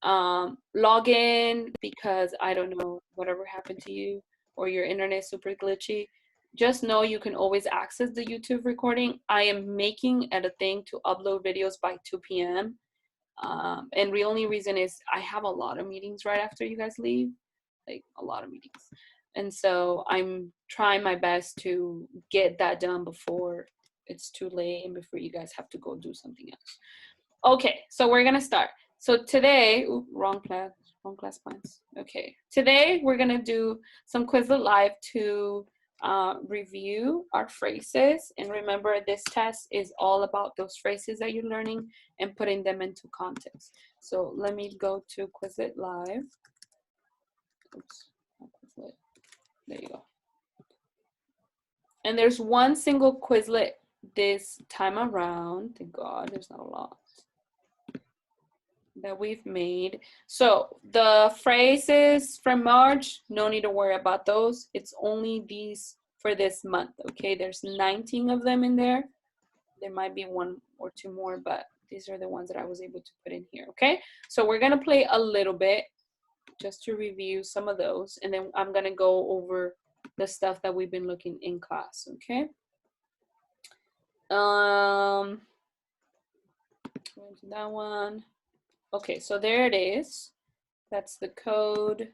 log in because I don't know, whatever happened to you or your internet super glitchy, just know you can always access the YouTube recording. I am making it a thing to upload videos by 2 p.m. And the only reason is I have a lot of meetings right after you guys leave, like a lot of meetings. And so I'm trying my best to get that done before it's too late and before you guys have to go do something else. Okay, so we're gonna start. So today, wrong class plans. Okay, today we're gonna do some Quizlet Live to review our phrases. And remember, this test is all about those phrases that you're learning and putting them into context. So let me go to Quizlet Live. Oops, not Quizlet. There you go. And there's one single Quizlet this time around. Thank God, there's not a lot that we've made. So the phrases from March, no need to worry about those. It's only these for this month, okay? There's 19 of them in there. There might be one or two more, but these are the ones that I was able to put in here, okay? So we're gonna play a little bit just to review some of those, and then I'm gonna go over the stuff that we've been looking in class, okay? That one. Okay, so there it is. That's the code.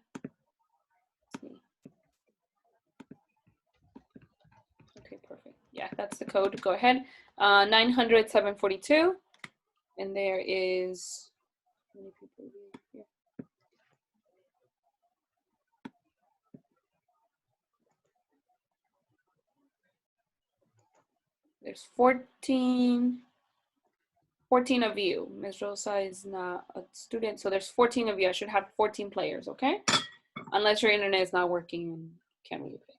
Okay, perfect. Yeah, that's the code. Go ahead. 900 742. And there is, how many people here? There's 14 of you. Ms. Rosa is not a student, so there's 14 of you. I should have 14 players, okay? Unless your internet is not working and can't really play.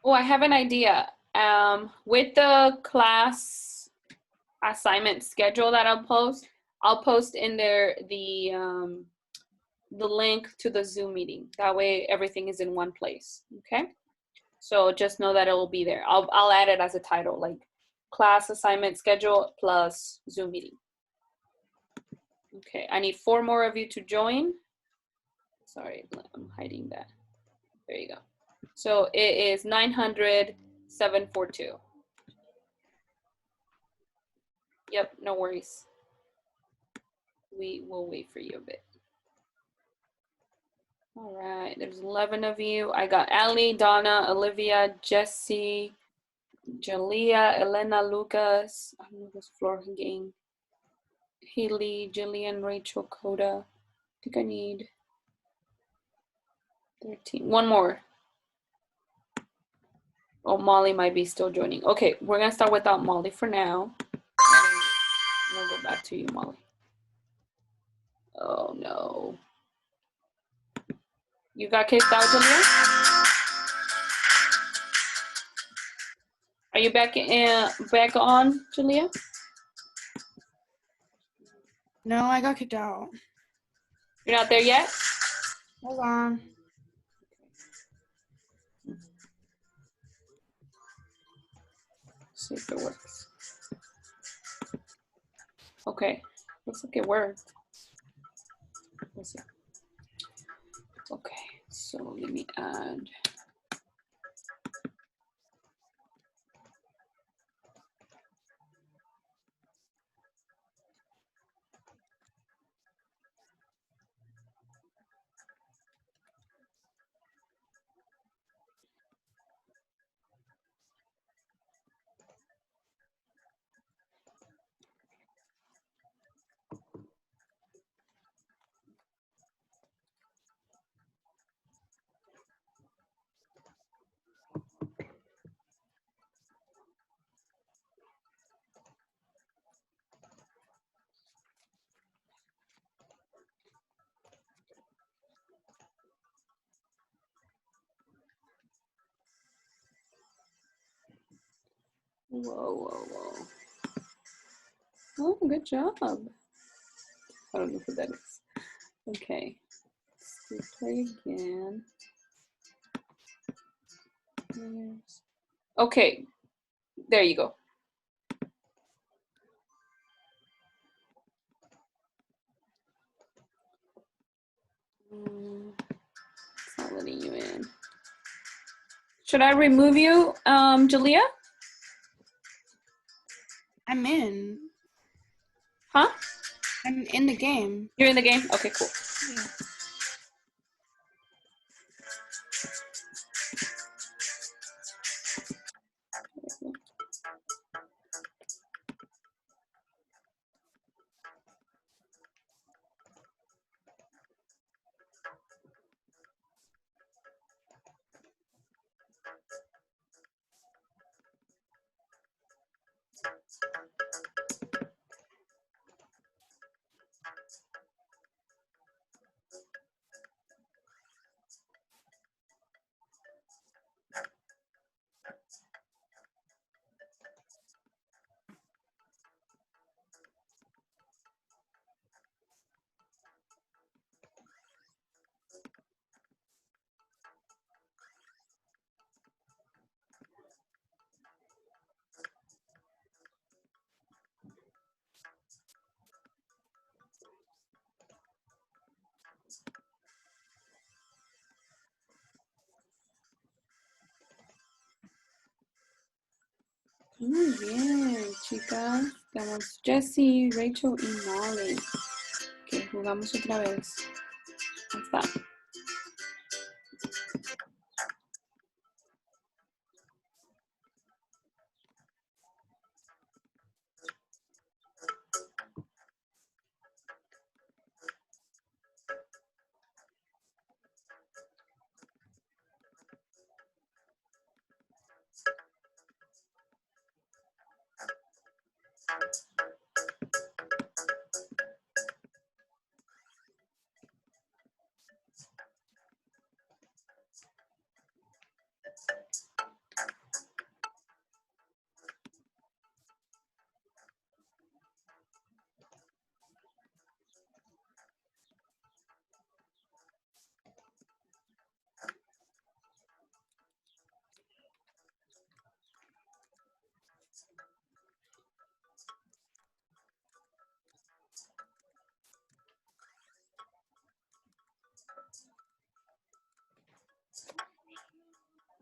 Oh, I have an idea. With the class assignment schedule that I'll post in there the link to the Zoom meeting. That way everything is in one place, okay? So just know that it will be there. I'll add it as a title, like class assignment schedule plus Zoom meeting. Okay, I need 4 more of you to join. Sorry, I'm hiding that. There you go. So it is 900 742. Yep, no worries. We will wait for you a bit. All right, there's 11 of you. I got Ali, Donna, Olivia, Jesse, Jalia, Elena, Lucas, Lucas, Florence Gang, Haley, Jillian, Rachel, Coda. I think I need 13. One more. Oh, Molly might be still joining. Okay, we're gonna start without Molly for now. We'll go back to you, Molly. Oh no. You got kicked out, Julia? Are you back on, Julia? No, I got kicked out. You're not there yet? Hold on. See if it works. Okay, looks like it worked. Let's see. Okay, so let me add. Whoa, whoa, whoa. Oh, good job. I don't know who that is. Okay. Let's play again. Okay. There you go. It's not letting you in. Should I remove you, Jalea? I'm in. Huh? I'm in the game. You're in the game? Okay, cool. Yeah. Muy bien, chicas. Estamos Jessie, Rachel y Molly. Ok, jugamos otra vez. Hasta.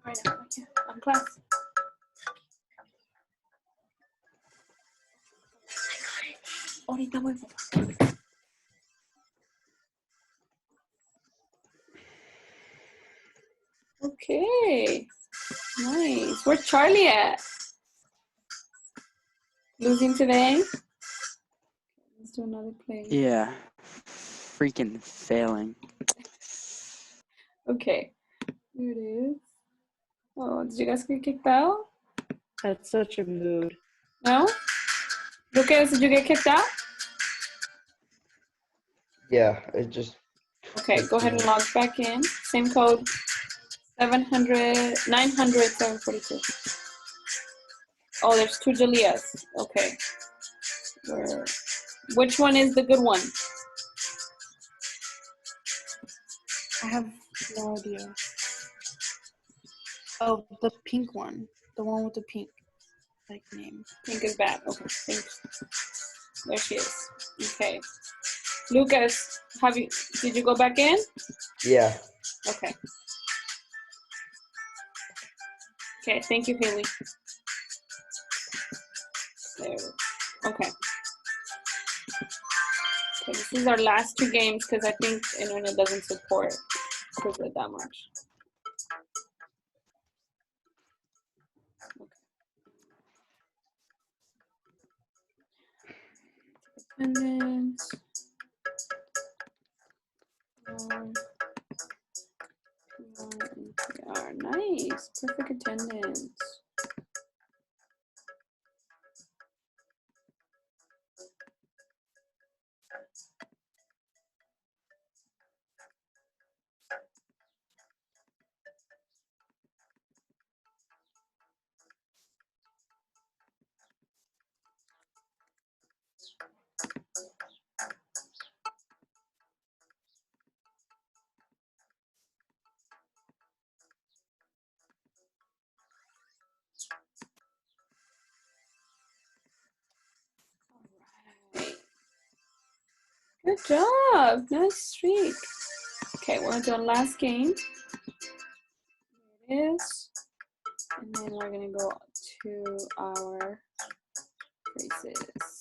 Right now, I'm class. Ahorita vuelvo. Okay. Nice. Where's Charlie at? Losing today? Let's do another play. Yeah. Freaking failing. Okay. Here it is. Oh, did you guys get kicked out? That's such a mood. No? Lucas, did you get kicked out? Yeah, it just. Okay, go ahead and log back in. Same code. 700, 900, 742. Oh, there's two Jaleas. Okay. Which one is the good one? I have no idea. Oh, the pink one. The one with the pink like name. Pink is bad. Okay, thanks. There she is. Okay. Lucas, did you go back in? Yeah. Okay. Okay, thank you, Haley. There. Okay. Okay, this is our last two games because I think internet doesn't support Quizlet that much. Okay. Attendance. NPR. Nice. Perfect attendance. Good job. Nice streak. Okay, we're gonna do our last game. Here it is. And then we're gonna go to our phrases.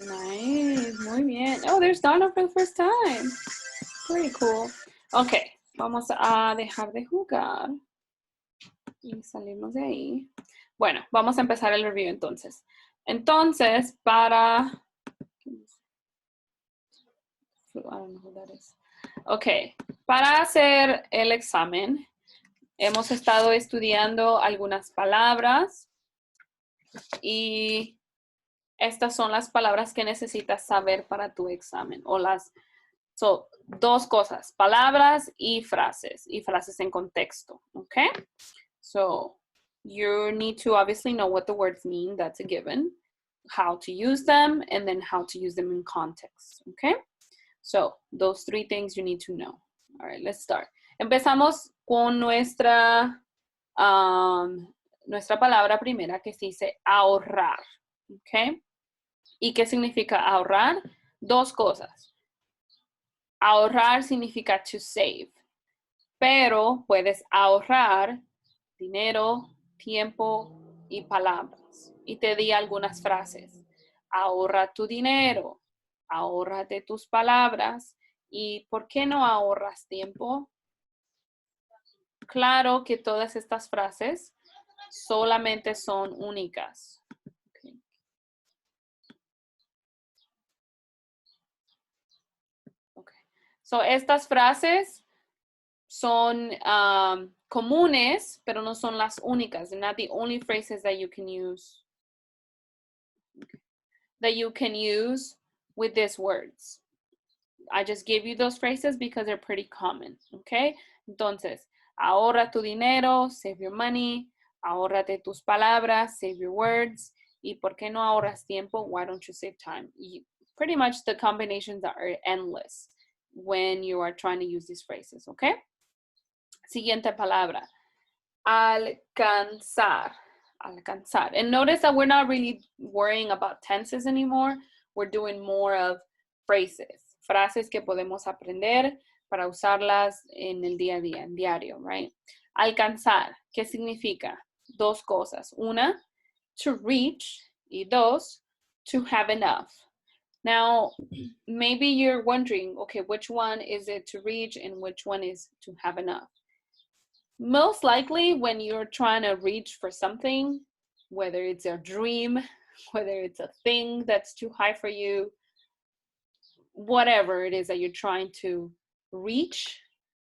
Nice, muy bien. Oh, there's Donna for the first time. Pretty cool. Okay, vamos a dejar de jugar y salirnos de ahí. Bueno, vamos a empezar el review entonces. Entonces, para... I don't know who that is. Okay, para hacer el examen, hemos estado estudiando algunas palabras y estas son las palabras que necesitas saber para tu examen. O las, dos cosas, palabras y frases en contexto, okay? So, you need to obviously know what the words mean, that's a given, how to use them, and then how to use them in context, okay? So, those three things you need to know. All right, let's start. Empezamos con nuestra palabra primera que se dice ahorrar, okay? ¿Y qué significa ahorrar? Dos cosas. Ahorrar significa to save, pero puedes ahorrar dinero, tiempo y palabras. Y te di algunas frases. Ahorra tu dinero, ahórrate tus palabras. ¿Y por qué no ahorras tiempo? Claro que todas estas frases solamente son únicas. So, estas frases son comunes, pero no son las únicas. They're not the only phrases that you can use. That you can use with these words. I just gave you those phrases because they're pretty common, okay? Entonces, ahorra tu dinero, save your money. Ahórrate tus palabras, save your words. ¿Y por qué no ahorras tiempo? Why don't you save time? Pretty much the combinations are endless when you are trying to use these phrases, okay? Siguiente palabra, alcanzar, alcanzar. And notice that we're not really worrying about tenses anymore. We're doing more of phrases, frases que podemos aprender para usarlas en el día a día, en diario, right? Alcanzar, ¿qué significa? Dos cosas. Una, to reach, y dos, to have enough. Now, maybe you're wondering, okay, which one is it to reach and which one is to have enough? Most likely when you're trying to reach for something, whether it's a dream, whether it's a thing that's too high for you, whatever it is that you're trying to reach,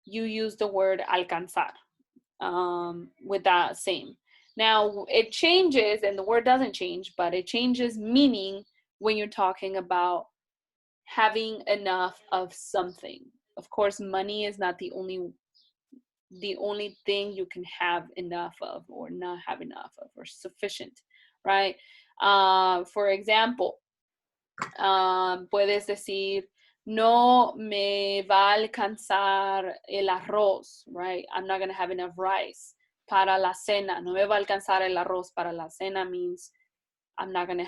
you use the word alcanzar with that same. Now, it changes, and the word doesn't change, but it changes meaning when you're talking about having enough of something. Of course, money is not the only thing you can have enough of or not have enough of or sufficient, right? For example, puedes decir, no me va a alcanzar el arroz, right? I'm not going to have enough rice. Para la cena, no me va a alcanzar el arroz para la cena means I'm not gonna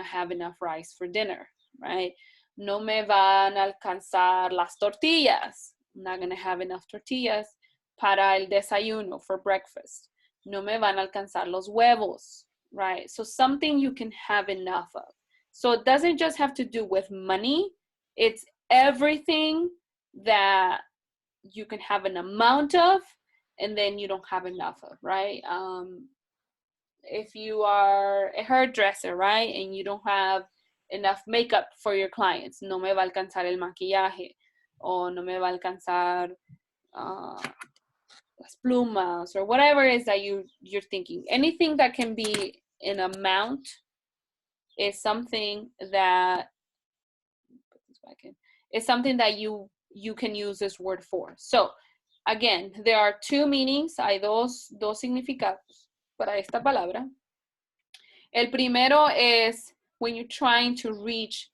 have enough rice for dinner, right? No me van a alcanzar las tortillas. I'm not gonna have enough tortillas para el desayuno, for breakfast. No me van a alcanzar los huevos, right? So something you can have enough of. So it doesn't just have to do with money. It's everything that you can have an amount of, and then you don't have enough of, right? If you are a hairdresser, right, and you don't have enough makeup for your clients, no me va a alcanzar el maquillaje, o no me va a alcanzar las plumas, or whatever it is that you're thinking. Anything that can be an amount is something that you can use this word for. So again, there are two meanings, hay dos significados para esta palabra. El primero es when you're trying to reach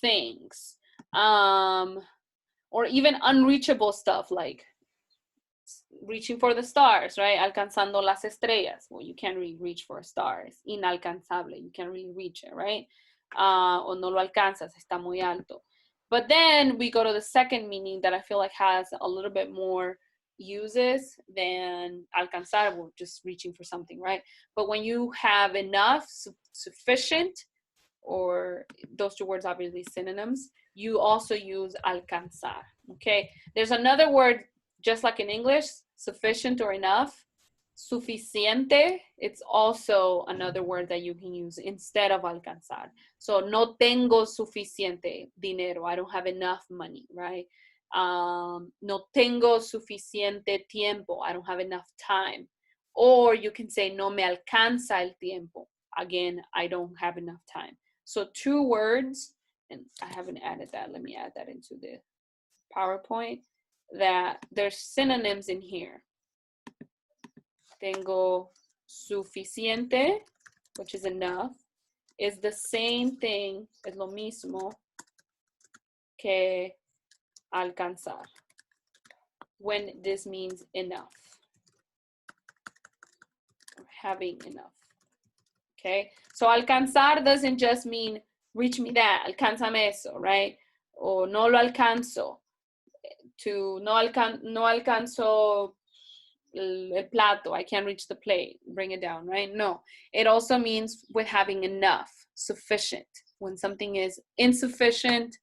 things, or even unreachable stuff, like reaching for the stars, right? Alcanzando las estrellas. Well, you can't really reach for stars. Inalcanzable. You can't really reach it, right? O no lo alcanzas, está muy alto. But then we go to the second meaning that I feel like has a little bit more uses than alcanzar, or just reaching for something, right? But when you have enough, sufficient, or those two words obviously synonyms, you also use alcanzar, okay? There's another word, just like in English, sufficient or enough, suficiente, it's also another word that you can use instead of alcanzar. So no tengo suficiente dinero, I don't have enough money, right? No tengo suficiente tiempo, I don't have enough time. Or you can say no me alcanza el tiempo, again, I don't have enough time. So two words, and I haven't added that, let me add that into the PowerPoint, that there's synonyms in here. Tengo suficiente, which is enough, is the same thing, es lo mismo que alcanzar, when this means enough, or having enough, okay? So alcanzar doesn't just mean reach me that, alcánzame eso, right? O no lo alcanzo, to no alcanzo el plato, I can't reach the plate, bring it down, right? No, it also means with having enough, sufficient, when something is insufficient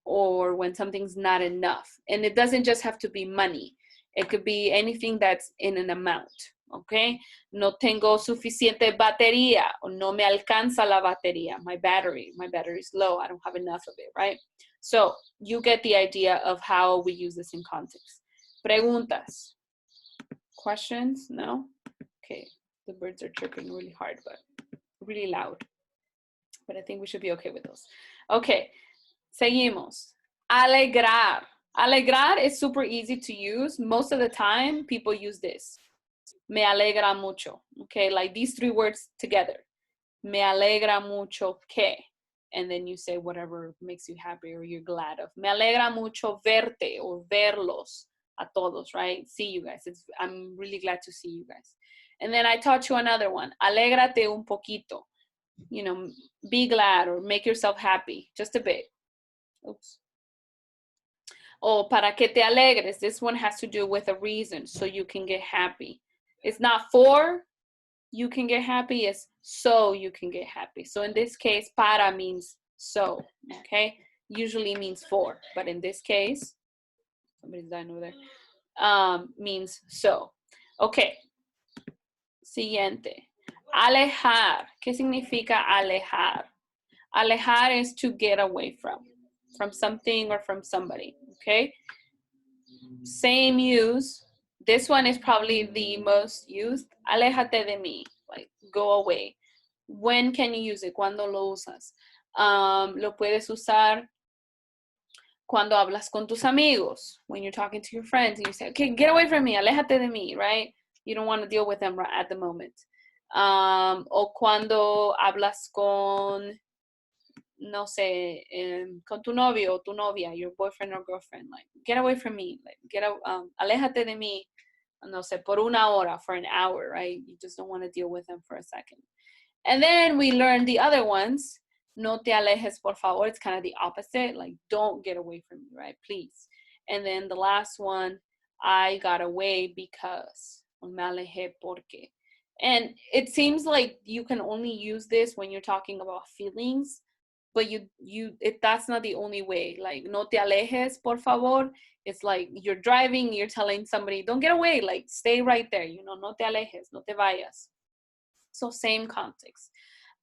or when something's not enough. And it doesn't just have to be money. It could be anything that's in an amount, okay? No tengo suficiente batería, or no me alcanza la batería, my battery's low, I don't have enough of it, right? So you get the idea of how we use this in context. Preguntas? Questions? No? Okay, the birds are chirping really hard, but really loud. But I think we should be okay with those. Okay, seguimos. Alegrar. Alegrar is super easy to use. Most of the time, people use this. Me alegra mucho. Okay, like these three words together. Me alegra mucho que. And then you say whatever makes you happy or you're glad of. Me alegra mucho verte or verlos. A todos, right? See you guys. I'm really glad to see you guys. And then I taught you another one. Alégrate un poquito. You know, be glad or make yourself happy. Just a bit. Oops. Oh, para que te alegres. This one has to do with a reason, so you can get happy. It's not for you can get happy, it's so you can get happy. So in this case, para means so, okay? Usually means for, but in this case, somebody's dying over there, means so. Okay. Siguiente. Alejar. ¿Qué significa alejar? Alejar is to get away from something or from somebody, okay? Same use. This one is probably the most used. Aléjate de mí, like go away. When can you use it? ¿Cuándo lo usas? Lo puedes usar cuando hablas con tus amigos, when you're talking to your friends and you say, okay, get away from me, aléjate de mí, right? You don't want to deal with them right at the moment. O cuando hablas con, no sé, con tu novio o tu novia, your boyfriend or girlfriend, like, get away from me, like, aléjate de mí, no sé, por una hora, for an hour, right? You just don't want to deal with them for a second. And then we learn the other ones. No te alejes, por favor. It's kind of the opposite. Like, don't get away from me, right? Please. And then the last one, I got away because. Me alejé porque. And it seems like you can only use this when you're talking about feelings. but that's not the only way. Like, no te alejes, por favor. It's like you're driving, you're telling somebody, don't get away, like stay right there, you know, no te alejes, no te vayas. So same context.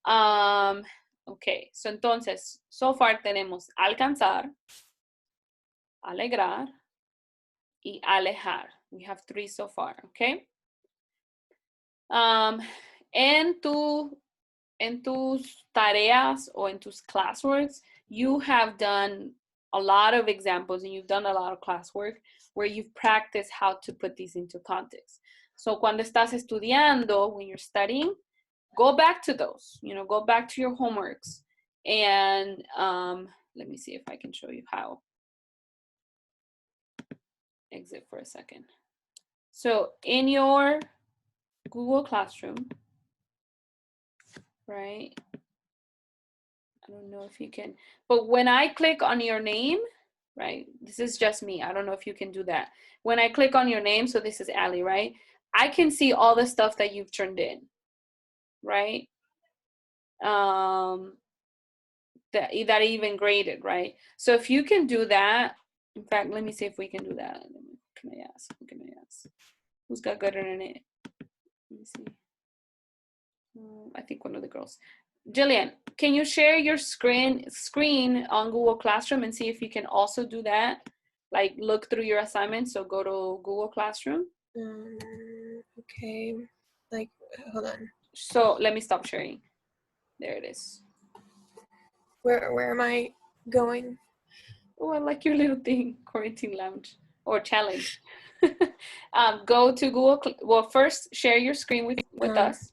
Okay, so entonces, so far tenemos alcanzar, alegrar, y alejar. We have 3 so far, okay? En tus tareas o en tus classworks, you have done a lot of examples and you've done a lot of classwork where you've practiced how to put these into context. So cuando estás estudiando, when you're studying, go back to those, you know, go back to your homeworks. And let me see if I can show you how. Exit for a second. So in your Google Classroom, right? I don't know if you can, but when I click on your name, right? This is just me. I don't know if you can do that. When I click on your name, so this is Ali, right? I can see all the stuff that you've turned in, right? That even graded, right? So if you can do that, in fact, let me see if we can do that. Can I ask? Who can I ask? Who's got good internet? Let me see. I think one of the girls. Jillian, can you share your screen on Google Classroom and see if you can also do that? Like look through your assignments. So go to Google Classroom. Okay. Like, hold on. So let me stop sharing. There it is. Where am I going? Oh, I like your little thing, quarantine lounge or challenge. Go to Google. Well, first share your screen with us.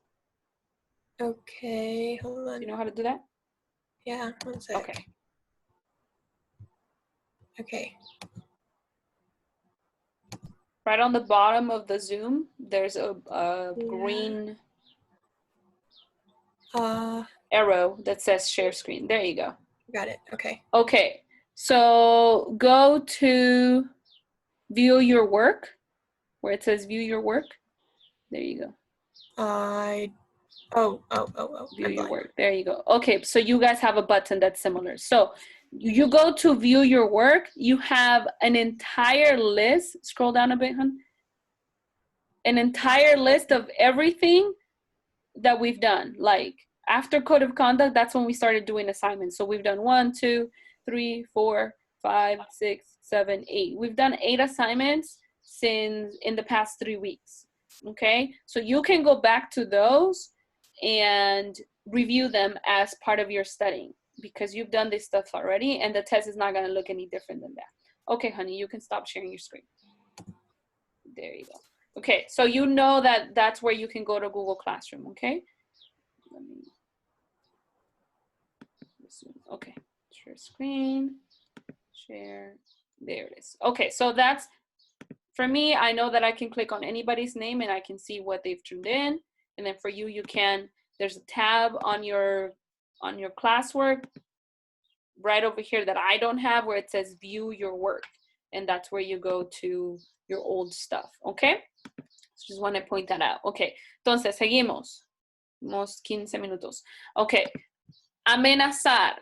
Okay, hold on. You know how to do that? Yeah, one sec. Okay. Okay. Right on the bottom of the Zoom, there's a green arrow that says share screen. There you go. Got it. Okay. Okay. So go to view your work, where it says view your work. There you go. View your work. There you go. Okay, so you guys have a button that's similar. So you go to view your work. You have an entire list. Scroll down a bit, hon. An entire list of everything that we've done. Like after code of conduct, that's when we started doing assignments. So we've done 1, 2, 3, 4, 5, 6, 7, 8. We've done 8 assignments since in the past 3 weeks. Okay, so you can go back to those and review them as part of your studying because you've done this stuff already and the test is not going to look any different than that. Okay, honey, you can stop sharing your screen. There you go. Okay, so you know that that's where you can go to Google Classroom, okay? Let me zoom. Okay, share screen, share, there it is. Okay, so that's, for me, I know that I can click on anybody's name and I can see what they've turned in. And then for you, you can, there's a tab on your classwork right over here that I don't have where it says view your work. And that's where you go to your old stuff, okay? Just want to point that out. Okay, entonces seguimos. Unos 15 minutos. Okay, amenazar.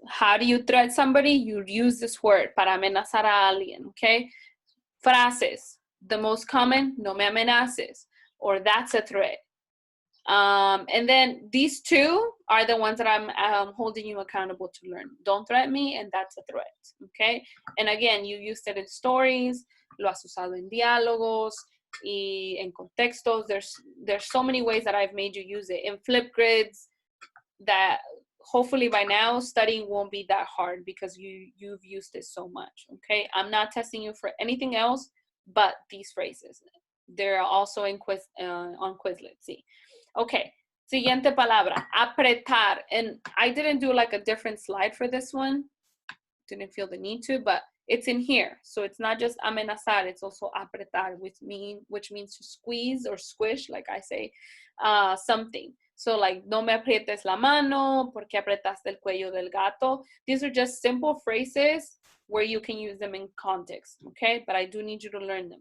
How do you threat somebody? You use this word para amenazar a alguien, okay? Frases. The most common, no me amenaces, or that's a threat. And then these 2 are the ones that I'm holding you accountable to learn. Don't threaten me, and that's a threat, okay? And again, you used it in stories, lo has usado en diálogos, y en contextos. There's so many ways that I've made you use it. In Flipgrids, that hopefully by now studying won't be that hard because you've used it so much, okay? I'm not testing you for anything else but these phrases. They're also in on Quizlet, see. Okay, siguiente palabra, apretar. And I didn't do like a different slide for this one. Didn't feel the need to, but it's in here. So it's not just amenazar, it's also apretar, which means to squeeze or squish, like I say, something. So like, no me aprietes la mano, porque apretaste el cuello del gato. These are just simple phrases where you can use them in context, okay? But I do need you to learn them.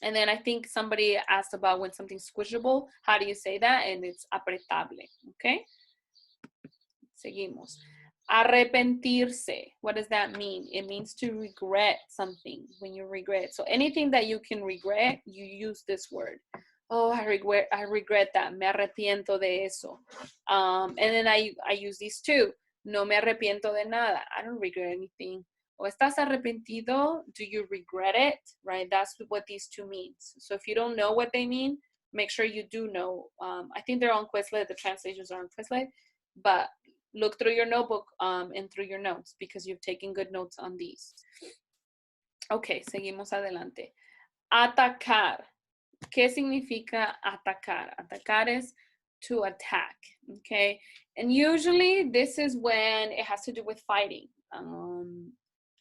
And then I think somebody asked about when something's squishable, how do you say that? And it's apretable, okay? Seguimos. Arrepentirse. What does that mean? It means to regret something, when you regret. So anything that you can regret, you use this word. Oh, I regret that. Me arrepiento de eso. And then I use these two. No me arrepiento de nada. I don't regret anything. O estás arrepentido, do you regret it? Right? That's what these two means. So if you don't know what they mean, make sure you do know. I think they're on Quizlet. The translations are on Quizlet. But look through your notebook and through your notes because you've taken good notes on these. Ok, seguimos adelante. Atacar. ¿Qué significa atacar? Atacar is to attack, okay? And usually this is when it has to do with fighting.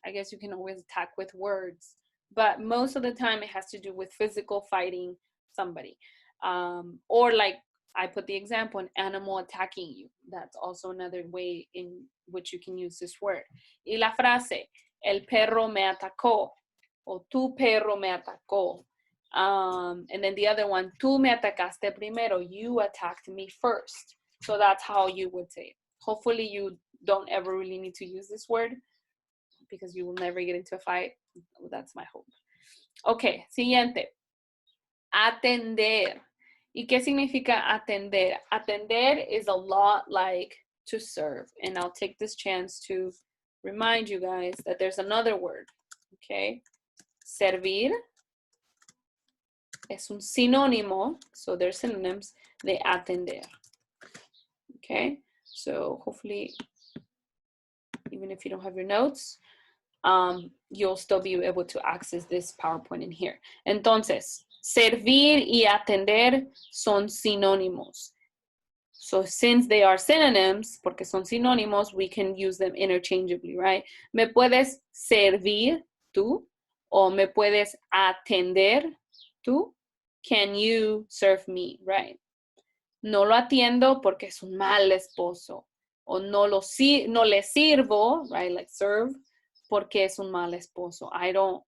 I guess you can always attack with words, but most of the time it has to do with physical fighting somebody. Or like I put the example, an animal attacking you. That's also another way in which you can use this word. Y la frase, el perro me atacó, o tu perro me atacó. And then the other one, tú me atacaste primero, you attacked me first. So that's how you would say it. Hopefully you don't ever really need to use this word because you will never get into a fight. That's my hope. Okay, siguiente. Atender. ¿Y qué significa atender? Atender is a lot like to serve. And I'll take this chance to remind you guys that there's another word, okay? Servir es un sinónimo, so they're synonyms, de atender, okay? So hopefully, even if you don't have your notes, you'll still be able to access this PowerPoint in here. Entonces, servir y atender son sinónimos. So since they are synonyms, porque son sinónimos, we can use them interchangeably, right? Me puedes servir tú, o me puedes atender tú. Can you serve me, right? No lo atiendo porque es un mal esposo. O no le sirvo, right? Like serve, porque es un mal esposo. I don't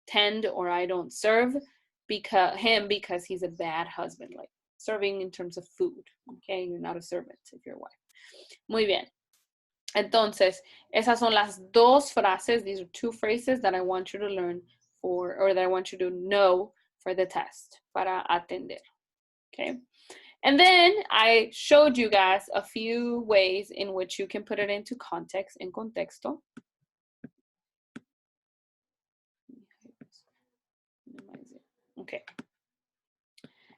tend or I don't serve because he's a bad husband. Like serving in terms of food, okay? You're not a servant if you're a wife. Muy bien. Entonces, esas son las dos frases. These are two phrases that I want you to learn or that I want you to know for the test, para atender, okay? And then I showed you guys a few ways in which you can put it into context, en contexto. Okay.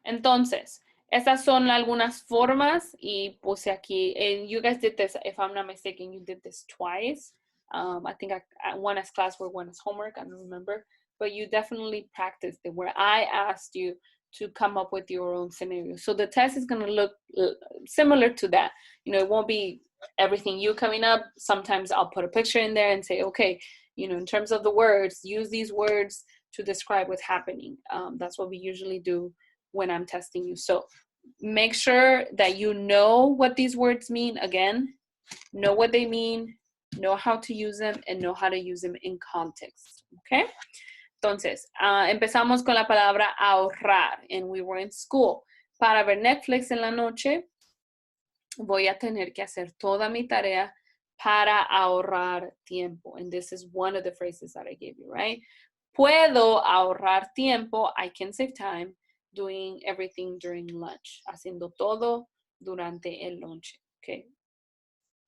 Entonces, estas son algunas formas y puse aquí, and you guys did this, if I'm not mistaken, you did this twice. I think one as classwork, one as homework, I don't remember, but you definitely practiced it where I asked you to come up with your own scenario. So the test is going to look similar to that. You know, it won't be everything you coming up. Sometimes I'll put a picture in there and say, okay, you know, in terms of the words, use these words to describe what's happening. That's what we usually do when I'm testing you. So make sure that you know what these words mean. Again, know what they mean, know how to use them, and know how to use them in context. Okay? Entonces, empezamos con la palabra ahorrar. And we were in school. Para ver Netflix en la noche, voy a tener que hacer toda mi tarea para ahorrar tiempo. And this is one of the phrases that I gave you, right? Puedo ahorrar tiempo. I can save time doing everything during lunch. Haciendo todo durante el lunch. Okay.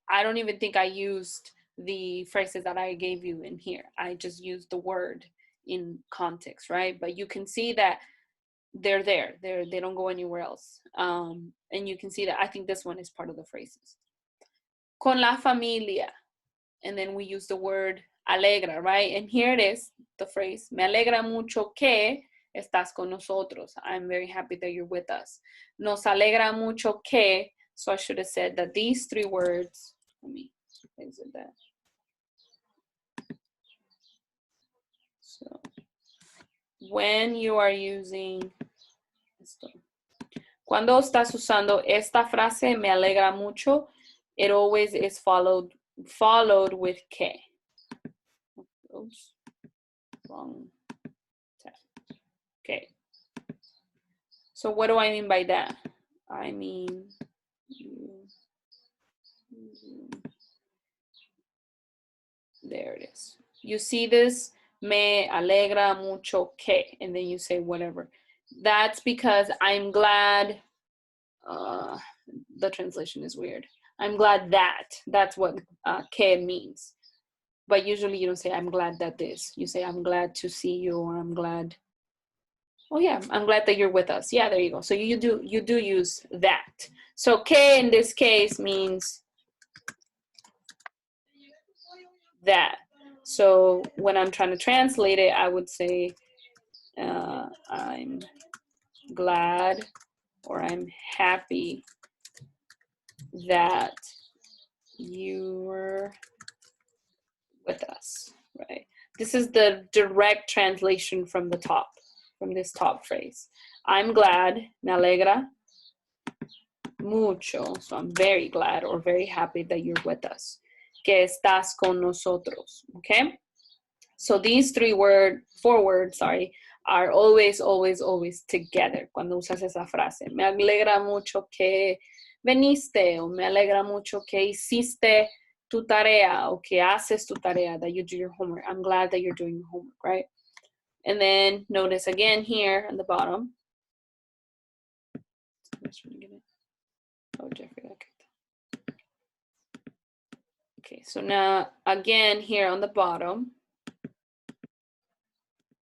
I don't even think I used the phrases that I gave you in here. I just used the word in context, right? But you can see that they're there. They don't go anywhere else. And you can see that I think this one is part of the phrases. Con la familia. And then we use the word alegra, right? And here it is, the phrase, me alegra mucho que estás con nosotros. I'm very happy that you're with us. Nos alegra mucho que, so I should have said that these three words, let me exit that. So when you are using esto, cuando estás usando esta frase, me alegra mucho, it always is followed with que. Oops, wrong tab. Okay. So what do I mean by that? I mean, There it is. You see this? Me alegra mucho que, and then you say whatever. That's because I'm glad, the translation is weird. I'm glad that, that's what que means. But usually you don't say, I'm glad that this. You say, I'm glad to see you, or I'm glad, oh yeah, I'm glad that you're with us. Yeah, there you go. So you do use that. So que in this case means that. So when I'm trying to translate it, I would say, I'm glad or I'm happy that you're with us, right? This is the direct translation from the top, from this top phrase. I'm glad, me alegra mucho, so I'm very glad or very happy that you're with us. Que estás con nosotros, okay? So these four words, are always, always, always together cuando usas esa frase. Me alegra mucho que veniste, o me alegra mucho que hiciste tu tarea, o que haces tu tarea, that you do your homework. I'm glad that you're doing your homework, right? And then notice again here on the bottom. Oh, Jeffrey, okay. Okay, so now again here on the bottom,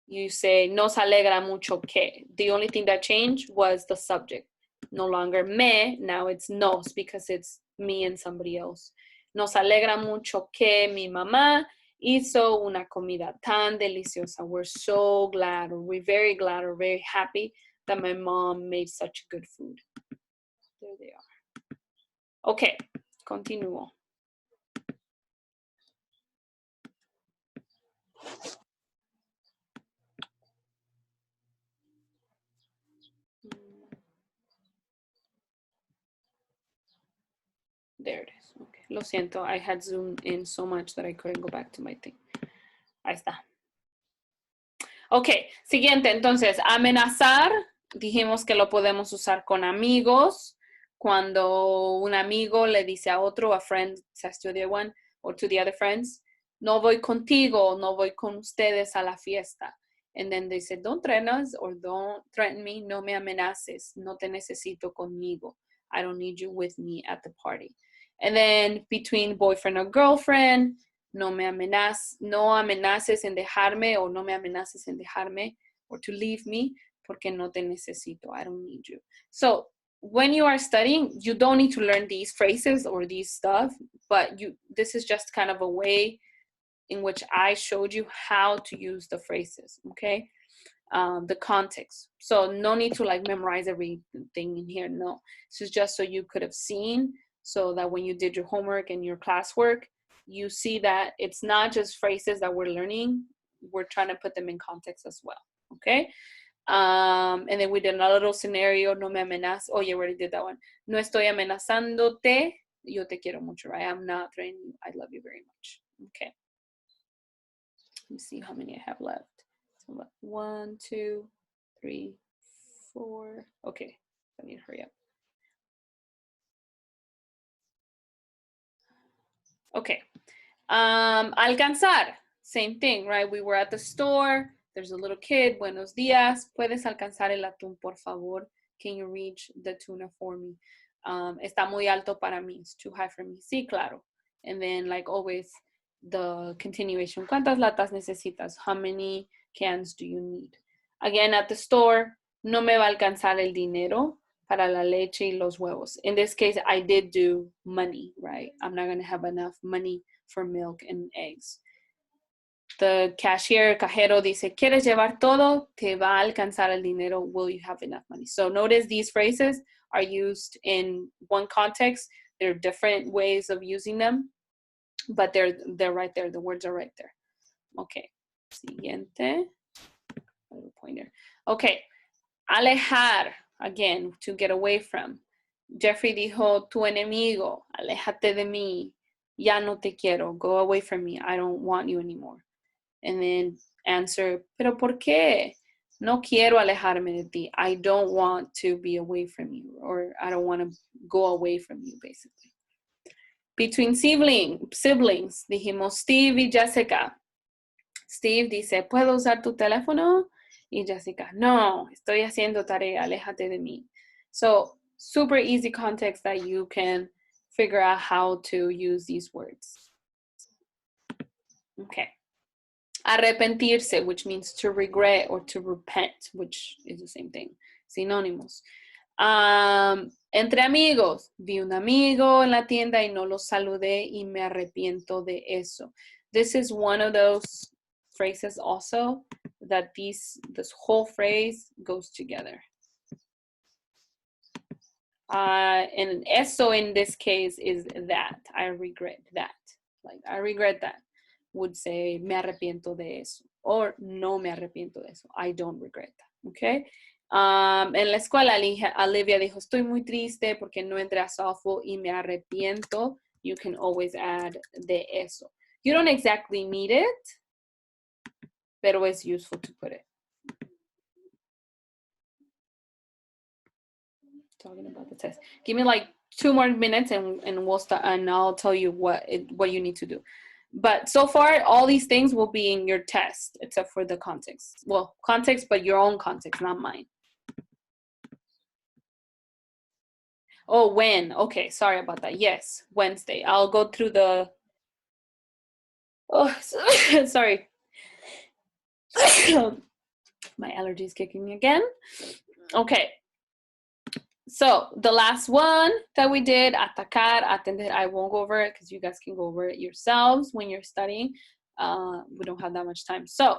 you say nos alegra mucho que. The only thing that changed was the subject. No longer me, now it's nos because it's me and somebody else. Nos alegra mucho que mi mamá hizo una comida tan deliciosa. We're so glad, or we're very glad or very happy that my mom made such good food. There they are. Okay, continuo. There it is. Okay. Lo siento, I had zoomed in so much that I couldn't go back to my thing. Ahí está. Ok, siguiente, entonces, amenazar, dijimos que lo podemos usar con amigos, cuando un amigo le dice a otro, a friend says to the one, or to the other friends, no voy contigo, no voy con ustedes a la fiesta. And then they say, don't threaten us, or don't threaten me, no me amenaces, no te necesito conmigo. I don't need you with me at the party. And then between boyfriend or girlfriend, no amenaces en dejarme, or no me amenaces en dejarme, or to leave me, porque no te necesito, I don't need you. So when you are studying, you don't need to learn these phrases or these stuff, but this is just kind of a way in which I showed you how to use the phrases, okay? The context. So no need to like memorize everything in here, no. This is just so you could have seen, so that when you did your homework and your classwork, you see that it's not just phrases that we're learning, we're trying to put them in context as well, okay? And then we did a little scenario, no me amenazas. Oh, yeah, we already did that one. No estoy amenazándote, yo te quiero mucho, right? I'm not threatening you, I love you very much, okay? Let me see how many I have left. So 1, 2, 3, 4. Okay, I need to hurry up. Okay, alcanzar, same thing, right? We were at the store, there's a little kid, buenos días, puedes alcanzar el atún, por favor? Can you reach the tuna for me? Está muy alto para mí, it's too high for me. Sí, claro. And then like always, the continuation, ¿cuántas latas necesitas? How many cans do you need? Again, at the store, no me va a alcanzar el dinero para la leche y los huevos. In this case, I did do money, right? I'm not going to have enough money for milk and eggs. The cashier, cajero dice, ¿quieres llevar todo? Te va a alcanzar el dinero. Will you have enough money? So notice these phrases are used in one context. There are different ways of using them, but they're right there. The words are right there. Okay. Siguiente. Little pointer. Okay. Alejar. Again, to get away from. Jeffrey dijo, tu enemigo, aléjate de mí, ya no te quiero, go away from me, I don't want you anymore. And then answer, pero ¿por qué? No quiero alejarme de ti, I don't want to be away from you, or I don't want to go away from you, basically. Between siblings, dijimos Steve y Jessica. Steve dice, ¿puedo usar tu teléfono? Y Jessica, no, estoy haciendo tarea, aléjate de mí. So, super easy context that you can figure out how to use these words. Okay. Arrepentirse, which means to regret or to repent, which is the same thing. Sinónimos. Entre amigos, vi un amigo en la tienda y no lo saludé y me arrepiento de eso. This is one of those phrases also that this whole phrase goes together. And eso in this case is that. I regret that. Like, I regret that. Would say, me arrepiento de eso. Or, no me arrepiento de eso. I don't regret that. Okay? En la escuela, Olivia dijo, estoy muy triste porque no entré a softball y me arrepiento. You can always add de eso. You don't exactly need it, pero it's useful to put it. Talking about the test. Give me like 2 more minutes and we'll start, and I'll tell you what you need to do. But so far, all these things will be in your test, except for the context. Well, context, but your own context, not mine. Oh, when? Okay, sorry about that. Yes, Wednesday. I'll go through the... Oh, sorry. My allergy is kicking me again. Okay. So the last one that we did, atacar, atender, I won't go over it because you guys can go over it yourselves when you're studying. We don't have that much time. So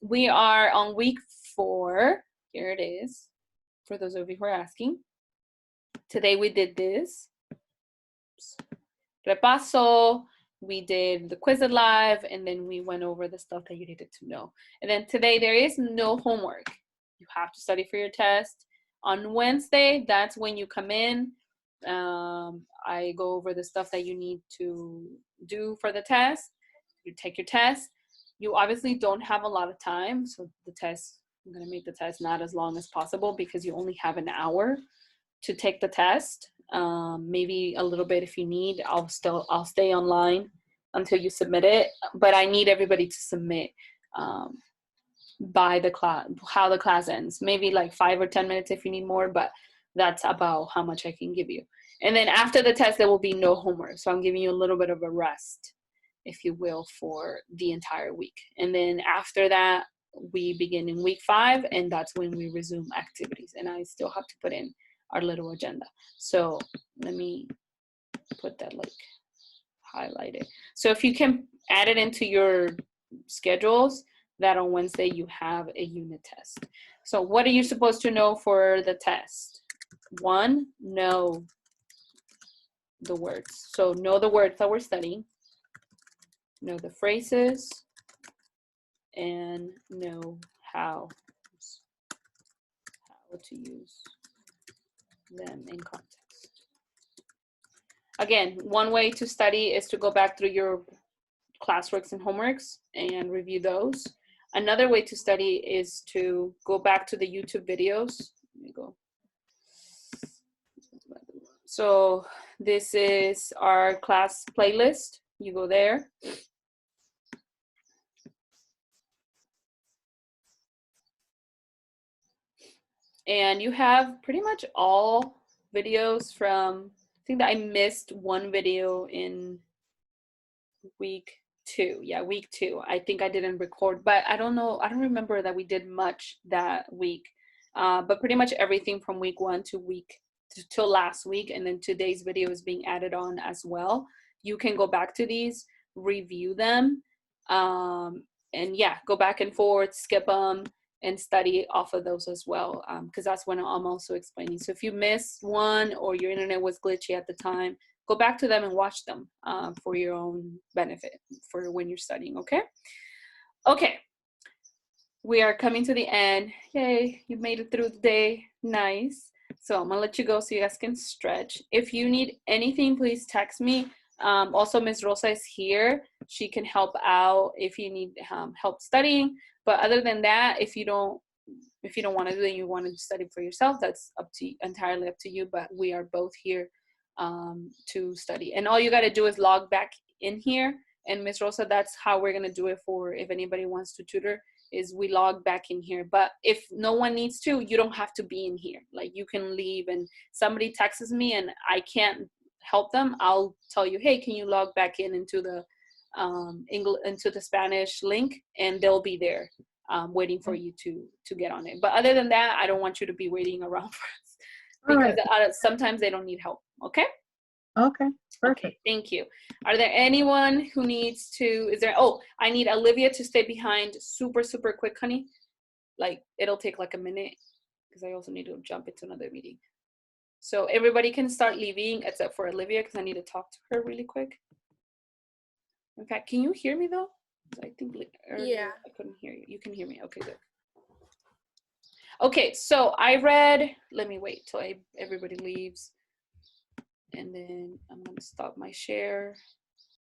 we are on week 4. Here it is, for those of you who are asking. Today we did this. Repaso, we did the Quizlet Live, and then we went over the stuff that you needed to know. And then today there is no homework. You have to study for your test. On Wednesday, that's when you come in. I go over the stuff that you need to do for the test. You take your test. You obviously don't have a lot of time, so the test, I'm gonna make the test not as long as possible because you only have an hour to take the test. Maybe a little bit if you need. I'll stay online until you submit it, but I need everybody to submit by the class, how the class ends. Maybe like 5 or 10 minutes if you need more, but that's about how much I can give you. And then after the test, there will be no homework. So I'm giving you a little bit of a rest, if you will, for the entire week. And then after that, we begin in week 5, and that's when we resume activities. And I still have to put in our little agenda. So let me put that like highlighted. So if you can add it into your schedules, that on Wednesday you have a unit test. So what are you supposed to know for the test? 1, know the words. So know the words that we're studying, know the phrases, and know how to use them in context. Again, one way to study is to go back through your classworks and homeworks and review those. Another way to study is to go back to the YouTube videos. Let me go. So this is our class playlist. You go there. And you have pretty much all videos from, I think that I missed one video in week 2. Yeah, week 2. I think I didn't record, but I don't know. I don't remember that we did much that week. But pretty much everything from week 1 to till last week, and then today's video is being added on as well. You can go back to these, review them, and yeah, go back and forth, skip them, and study off of those as well, because that's when I'm also explaining. So if you missed one or your internet was glitchy at the time, go back to them and watch them for your own benefit for when you're studying, okay? Okay, we are coming to the end. Yay, you made it through the day, nice. So I'm gonna let you go so you guys can stretch. If you need anything, please text me. Also, Ms. Rosa is here. She can help out if you need help studying. But other than that, if you don't want to do it, you want to study for yourself, that's entirely up to you. But we are both here to study. And all you got to do is log back in here. And Miss Rosa, that's how we're going to do it for if anybody wants to tutor, is we log back in here. But if no one needs to, you don't have to be in here. Like, you can leave, and somebody texts me and I can't help them, I'll tell you, hey, can you log back in into the into the Spanish link, and they'll be there waiting for you to get on it. But other than that, I don't want you to be waiting around for us, because sometimes they don't need help. Okay. Okay, perfect. Okay, thank you. Are there anyone who needs to, is there, oh, I need Olivia to stay behind super, super quick, honey. Like, it'll take like a minute, because I also need to jump into another meeting. So everybody can start leaving except for Olivia, because I need to talk to her really quick. In fact, can you hear me though? I think earlier I couldn't hear you. You can hear me. Okay, good. Okay, so I read, let me wait till everybody leaves. And then I'm going to stop my share.